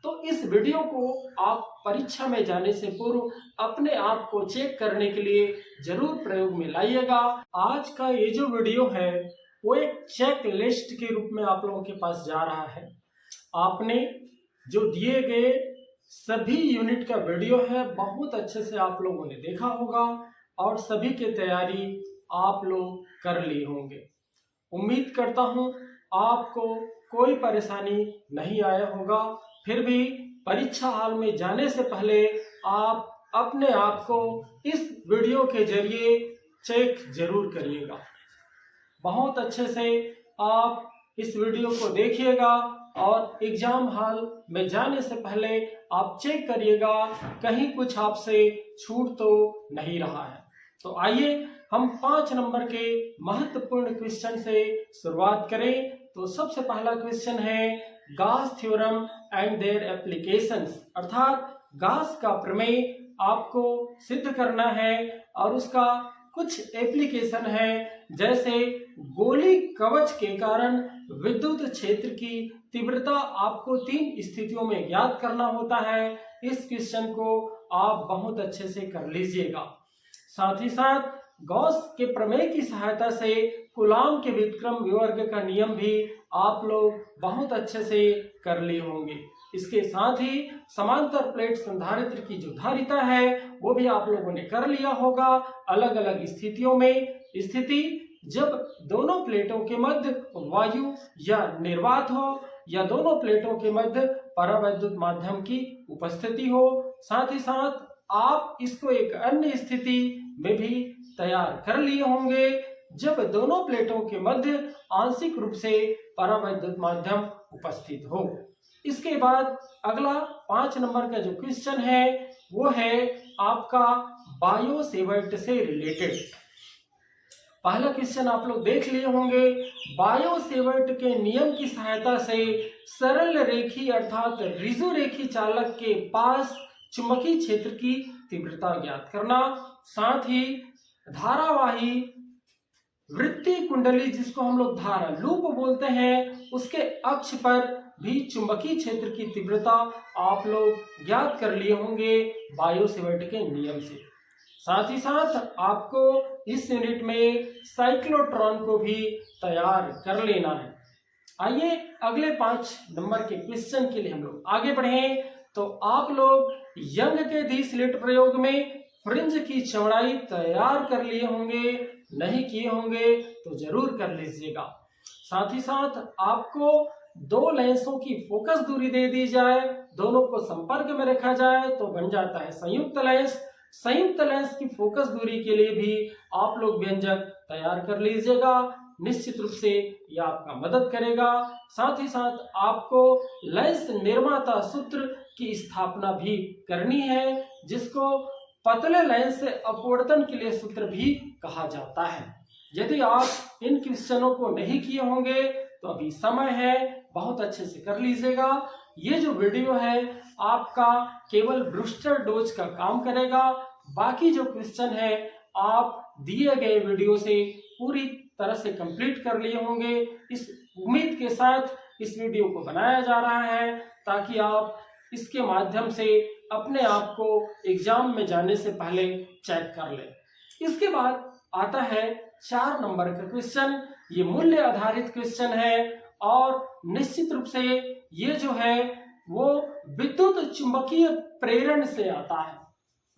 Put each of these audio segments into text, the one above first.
तो इस वीडियो को आप परीक्षा में जाने से पूर्व अपने आप को चेक करने के लिए जरूर प्रयोग में लाइएगा। आज का ये जो वीडियो है वो एक चेक लिस्ट के रूप में आप लोगों के पास जा रहा है। आपने जो दिए गए सभी यूनिट का वीडियो है बहुत अच्छे से आप लोगों ने देखा होगा और सभी की तैयारी आप लोग कर लिए होंगे। उम्मीद करता हूं आपको कोई परेशानी नहीं आया होगा। फिर भी परीक्षा हॉल में जाने से पहले आप अपने आप को इस वीडियो के जरिए चेक जरूर करिएगा। बहुत अच्छे से आप इस वीडियो को देखिएगा और एग्जाम हॉल में जाने से पहले आप चेक करिएगा कहीं कुछ आपसे छूट तो नहीं रहा है। तो आइए हम 5 नंबर के महत्वपूर्ण क्वेश्चन से शुरुआत करें। तो सबसे पहला क्वेश्चन है Gauss theorem and their applications, अर्थात गॉस का प्रमेय आपको सिद्ध करना है और उसका कुछ एप्लीकेशन है, जैसे गोली कवच के कारण विद्युत क्षेत्र की तीव्रता आपको 3 स्थितियों में ज्ञात करना होता है। इस क्वेश्चन को आप बहुत अच्छे से कर लीजिएगा। साथ ही साथ गॉस के प्रमेय की सहायता से कूलॉम के व्युत्क्रम विवर्ग का नियम भी आप लोग बहुत अच्छे से कर लिए होंगे। इसके साथ ही समांतर प्लेट संधारित्र की जो धारिता है वो भी आप लोगों ने कर लिया होगा। अलग अलग स्थितियों में स्थिति जब दोनों प्लेटों के मध्य वायु या निर्वात हो या दोनों प्लेटों के मध्य परावैद्युत माध्यम की उपस्थिति हो। साथ ही साथ आप इसको एक अन्य स्थिति में भी तैयार कर लिए होंगे जब दोनों प्लेटों के मध्य आंशिक रूप से परावैद्युत माध्यम उपस्थित हो। इसके बाद अगला 5 नंबर का जो क्वेश्चन है वो है आपका बायो सेवर्ट से रिलेटेड। पहला क्वेश्चन आप लोग देख लिए होंगे। बायो सेवर्ट के नियम की सहायता से सरल रेखी अर्थात रिजु रेखी चालक के पास चुंबकीय क्षेत्र की तीव्रता ज्ञात करना। साथ ही धारावाही वृत्तीय कुंडली जिसको हम लोग धारा लूप बोलते हैं उसके अक्ष पर भी चुंबकीय क्षेत्र की तीव्रता आप लोग ज्ञात कर लिए होंगे बायो सेवर्ट के नियम से। साथ ही साथ आपको इस यूनिट में साइक्लोट्रॉन को भी तैयार कर लेना है। आइए अगले 5 नंबर के क्वेश्चन के लिए हम लोग आगे बढ़ें। तो आप लोग यंग के दी स्लिट प्रयोग में फ्रिंज की चौड़ाई तैयार कर लिए होंगे, नहीं किए होंगे तो जरूर कर लीजिएगा। साथ ही साथ आपको 2 लेंसों की फोकस दूरी दे दी जाए, दोनों को संपर्क में रखा जाए तो बन जाता है संयुक्त लेंस। संयुक्त लेंस की फोकस दूरी के लिए भी आप लोग व्यंजक तैयार कर लीजिएगा, निश्चित रूप से यह आपका मदद करेगा। साथ ही साथ आपको लेंस निर्माता सूत्र की स्थापना भी करनी है जिसको पतले लेंस से अपवर्तन के लिए सूत्र भी कहा जाता है। यदि आप इन क्वेश्चनों को नहीं किए होंगे तो अभी समय है, बहुत अच्छे से कर लीजिएगा। ये जो वीडियो है आपका केवल बूस्टर डोज का काम करेगा। बाकी जो क्वेश्चन है आप दिए गए वीडियो से पूरी तरह से कंप्लीट कर लिए होंगे। इस उम्मीद के साथ इस वीडियो को बनाया जा रहा है ताकि आप इसके माध्यम से अपने आप को एग्जाम में जाने से पहले चेक कर लें। इसके बाद आता है 4 नंबर का क्वेश्चन। ये मूल्य आधारित क्वेश्चन है और निश्चित रूप से ये जो है वो विद्युत चुंबकीय प्रेरण से आता है।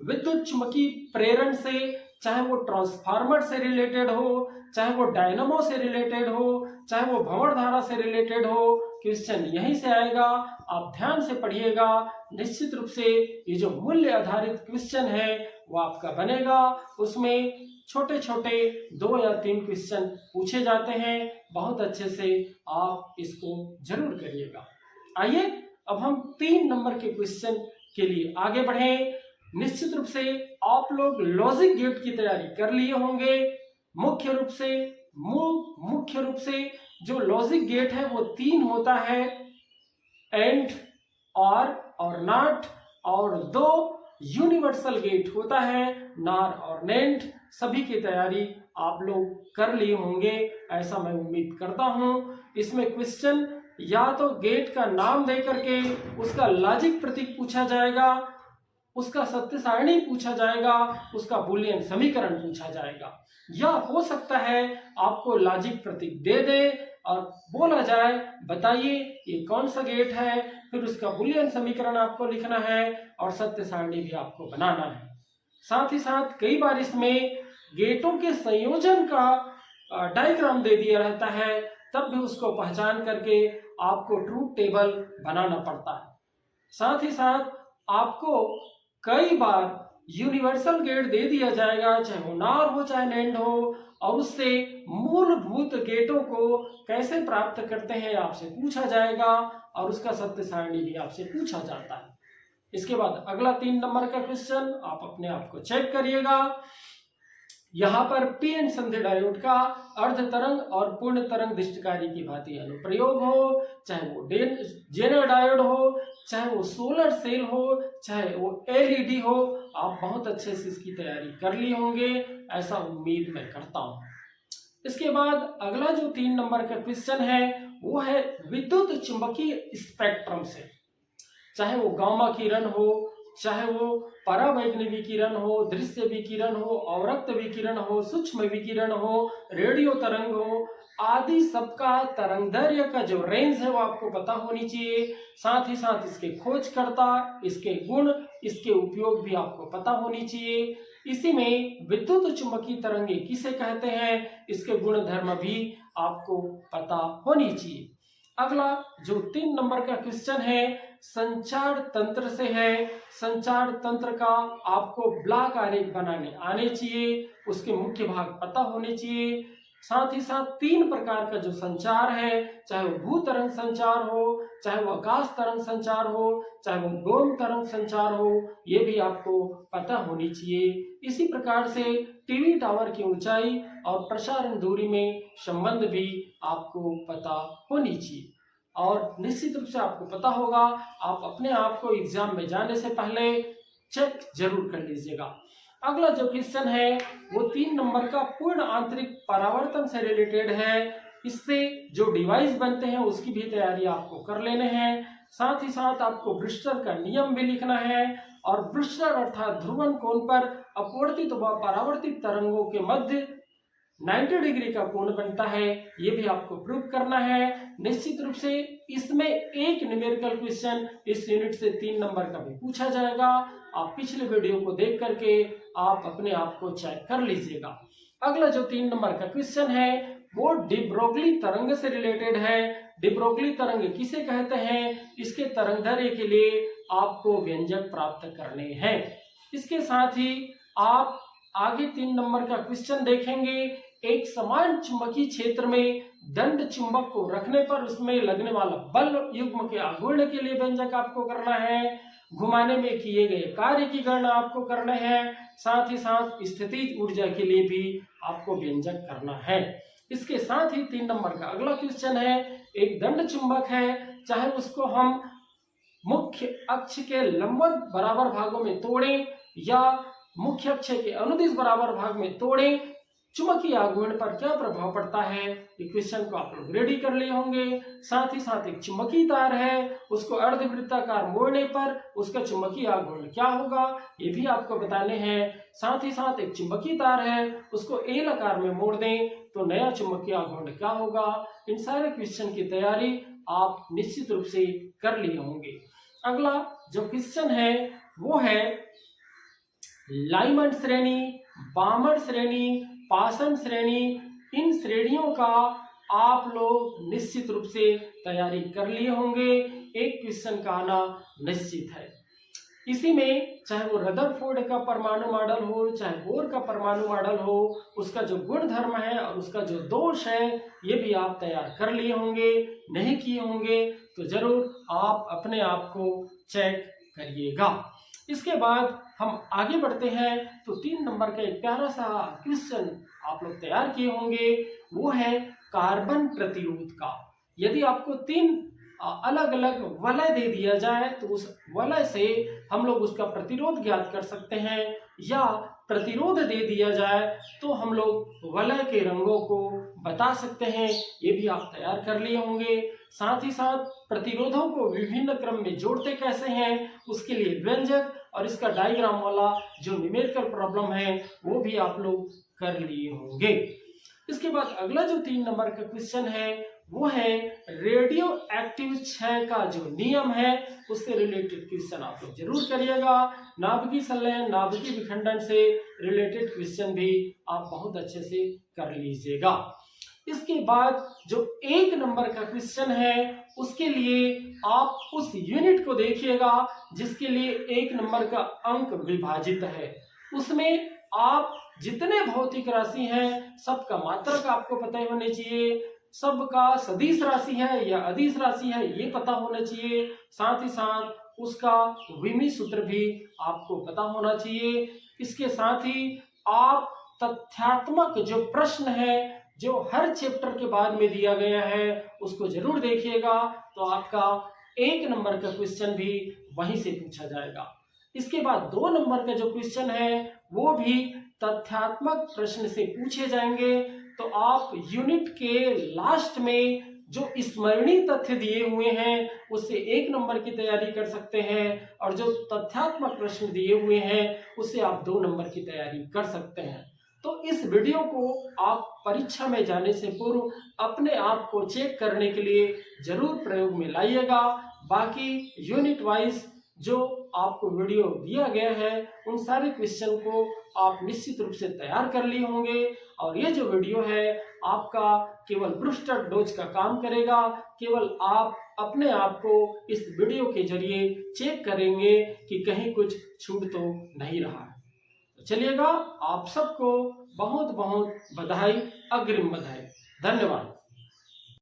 विद्युत चुंबकीय प्रेरण से चाहे वो ट्रांसफार्मर से रिलेटेड हो, चाहे वो डायनामो से रिलेटेड हो, चाहे वो भंवर धारा से रिलेटेड हो, क्वेश्चन यहीं से आएगा। आप ध्यान से पढ़िएगा। निश्चित रूप से ये जो मूल्य आधारित क्वेश्चन है वो आपका बनेगा। उसमें छोटे छोटे 2 या 3 क्वेश्चन पूछे जाते हैं। बहुत अच्छे से आप इसको जरूर करिएगा। आइए अब हम 3 नंबर के क्वेश्चन के लिए आगे बढ़ें। निश्चित रूप से आप लोग लॉजिक गेट की तैयारी कर लिए होंगे। मुख्य रूप से जो लॉजिक गेट है वो 3 होता है, एंड, और नॉट, और 2 यूनिवर्सल गेट होता है, नार और नेंट। सभी की तैयारी आप लोग कर लिए होंगे ऐसा मैं उम्मीद करता हूं। इसमें क्वेश्चन या तो गेट का नाम दे करके उसका लॉजिक प्रतीक पूछा जाएगा, उसका सत्य सारणी पूछा जाएगा, उसका बूलियन समीकरण पूछा जाएगा, या हो सकता है आपको लॉजिक प्रतीक दे दे और बोला जाए बताइए ये कौन सा गेट है, फिर उसका बूलियन समीकरण आपको लिखना है और सत्य सारणी भी आपको बनाना है। साथ ही साथ कई बार इसमें गेटों के संयोजन का डायग्राम दे दिया रहता है, तब भी उसको पहचान करके आपको ट्रूथ टेबल बनाना पड़ता है। साथ ही साथ आपको कई बार यूनिवर्सल गेट दे दिया जाएगा, चाहे वो नॉर हो चाहे नैंड हो, और उससे मूलभूत गेटों को कैसे प्राप्त करते हैं आपसे पूछा जाएगा और उसका सत्य सारणी भी आपसे पूछा जाता है। इसके बाद अगला 3 नंबर का क्वेश्चन आप अपने आप को चेक करिएगा। यहाँ पर पीएन संधि डायोड का अर्ध तरंग और पूर्ण तरंग दृष्टिकारी की भांति अनुप्रयोग हो, चाहे वो जेनर डायोड हो, चाहे वो सोलर सेल हो, चाहे वो एलईडी हो, आप बहुत अच्छे से इसकी तैयारी कर लिए होंगे, ऐसा उम्मीद मैं करता हूँ। इसके बाद अगला जो 3 नंबर का क्वेश्चन है वो है विद्युत चुंबकीय स्पेक्ट्रम से, चाहे वो गामा किरण हो, चाहे वो परावैज्ञानिक विकिरण हो, दृश्य विकिरण हो, अवरक्त विकिरण हो, सूक्ष्म विकिरण हो, रेडियो तरंग हो, आदि सबका तरंगदैर्घ्य का जो रेंज है वो आपको पता होनी चाहिए। साथ ही साथ इसके खोजकर्ता, इसके गुण, इसके उपयोग भी आपको पता होनी चाहिए। इसी में विद्युत चुंबकीय तरंगे किसे कहते हैं, इसके गुण धर्म भी आपको पता होनी चाहिए। अगला जो 3 नंबर का क्वेश्चन है संचार तंत्र से है। संचार तंत्र का आपको ब्लॉक आरेख बनाने आने चाहिए, उसके मुख्य भाग पता होने चाहिए। साथ ही साथ 3 प्रकार का जो संचार है, चाहे वो भू तरंग संचार हो, चाहे वो आकाश तरंग संचार हो, चाहे वो डोम तरंग संचार हो, ये भी आपको पता होनी चाहिए। इसी प्रकार से टीवी टावर की ऊंचाई और प्रसारण दूरी में संबंध भी आपको पता होनी चाहिए। और निश्चित रूप से आपको पता होगा, आप अपने आप को एग्जाम में जाने से पहले चेक जरूर कर लीजिएगा। अगला जो क्वेश्चन है वो 3 नंबर का पूर्ण आंतरिक परावर्तन से रिलेटेड है। इससे जो डिवाइस बनते हैं उसकी भी तैयारी आपको कर लेने हैं। साथ ही साथ आपको ब्रिस्टर का नियम भी लिखना है, और ब्रिस्टर अर्थात ध्रुवन कोण पर अपवर्तित व परावर्तित तरंगों के मध्य 90 डिग्री का कोण बनता है, ये भी आपको प्रूव करना है। निश्चित रूप से इसमें एक न्यूमेरिकल क्वेश्चन इस यूनिट से 3 नंबर का भी पूछा जाएगा। आप पिछले वीडियो को देख करके आप अपने आप को चेक कर लीजिएगा। अगला जो 3 नंबर का क्वेश्चन है वो डी ब्रोगली तरंग से रिलेटेड है। डी ब्रोगली तरंग किसे कहते हैं, इसके तरंगदैर्घ्य के लिए आपको व्यंजक प्राप्त करने हैं। इसके साथ ही आप आगे 3 नंबर का क्वेश्चन देखेंगे। एक समान चुंबकीय क्षेत्र में दंड चुंबक को रखने पर उसमें लगने वाला बल युग्म के आघूर्ण के लिए व्यंजक आपको करना है। घुमाने में किए गए कार्य की गणना आपको करना है। साथ ही साथ स्थितिज ऊर्जा के लिए भी आपको व्यंजक करना है। इसके साथ ही 3 नंबर का अगला क्वेश्चन है, एक दंड चुंबक है, चाहे उसको हम मुख्य अक्ष के लंबवत बराबर भागों में तोड़ें या मुख्य अक्ष के अनुदिश बराबर भाग में तोड़ें, चुंबकीय आघूर्ण पर क्या प्रभाव पड़ता है, ये क्वेश्चन को आप लोग रेडी कर लिए होंगे। साथ ही साथ एक चुंबकीय तार है, उसको अर्धवृत्ताकार मोड़ने पर उसका चुंबकीय आघूर्ण क्या होगा, ये भी आपको बताने हैं। साथ ही साथ एक चुंबकीय तार है, उसको एल आकार में मोड़ दें तो नया चुंबकीय आघूर्ण क्या होगा। इन सारे क्वेश्चन की तैयारी आप निश्चित रूप से कर लिए होंगे। अगला जो क्वेश्चन है वो है लाइमंड श्रेणी, बामण श्रेणी, पासन श्रेणी। इन श्रेणियों का आप लोग निश्चित रूप से तैयारी कर लिए होंगे। एक क्वेश्चन का आना निश्चित है। इसी में चाहे वो रदरफोर्ड का परमाणु मॉडल हो, चाहे बोर का परमाणु मॉडल हो, उसका जो गुण धर्म है और उसका जो दोष है ये भी आप तैयार कर लिए होंगे। नहीं किए होंगे तो जरूर आप अपने आप को चेक करिएगा। इसके बाद हम आगे बढ़ते हैं तो 3 नंबर का एक प्यारा सा क्वेश्चन आप लोग तैयार किए होंगे, वो है कार्बन प्रतिरोध का। यदि आपको 3 अलग अलग वलय दे दिया जाए तो उस वलय से हम लोग उसका प्रतिरोध ज्ञात कर सकते हैं, या प्रतिरोध दे दिया जाए तो हम लोग वलय के रंगों को बता सकते हैं। ये भी आप तैयार कर लिए होंगे। साथ ही साथ प्रतिरोधों को विभिन्न क्रम में जोड़ते कैसे हैं उसके लिए व्यंजक और इसका डायग्राम वाला जो न्यूमेरिकल प्रॉब्लम है वो भी आप लोग कर लिए होंगे। इसके बाद अगला जो 3 नंबर का क्वेश्चन है वो है रेडियो एक्टिव क्षय का जो नियम है उससे रिलेटेड क्वेश्चन आप लोग जरूर करिएगा। नाभिकीय संलयन, नाभिकीय विखंडन से रिलेटेड क्वेश्चन भी आप बहुत अच्छे से कर लीजिएगा। इसके बाद जो 1 नंबर का क्वेश्चन है उसके लिए आप उस यूनिट को देखिएगा जिसके लिए 1 नंबर का अंक विभाजित है। उसमें आप जितने भौतिक राशि हैं सबका मात्रक आपको पता होने चाहिए, सबका सदिश राशि है या अदिश राशि है ये पता होना चाहिए। साथ ही साथ उसका विमी सूत्र भी आपको पता होना चाहिए। इसके साथ ही आप तथ्यात्मक जो प्रश्न है जो हर चैप्टर के बाद में दिया गया है उसको जरूर देखिएगा, तो आपका 1 नंबर का क्वेश्चन भी वहीं से पूछा जाएगा। इसके बाद 2 नंबर का जो क्वेश्चन है वो भी तथ्यात्मक प्रश्न से पूछे जाएंगे। तो आप यूनिट के लास्ट में जो स्मरणीय तथ्य दिए हुए हैं उससे 1 नंबर की तैयारी कर सकते हैं, और जो तथ्यात्मक प्रश्न दिए हुए हैं उससे आप 2 नंबर की तैयारी कर सकते हैं। तो इस वीडियो को आप परीक्षा में जाने से पूर्व अपने आप को चेक करने के लिए जरूर प्रयोग में लाइएगा। बाकी यूनिट वाइज जो आपको वीडियो दिया गया है उन सारे क्वेश्चन को आप निश्चित रूप से तैयार कर लिए होंगे, और ये जो वीडियो है आपका केवल बूस्टर डोज का काम करेगा। केवल आप अपने आप को इस वीडियो के जरिए चेक करेंगे कि कहीं कुछ छूट तो नहीं रहा है। तो चलिएगा, आप सबको बहुत बहुत बधाई, अग्रिम बधाई। धन्यवाद।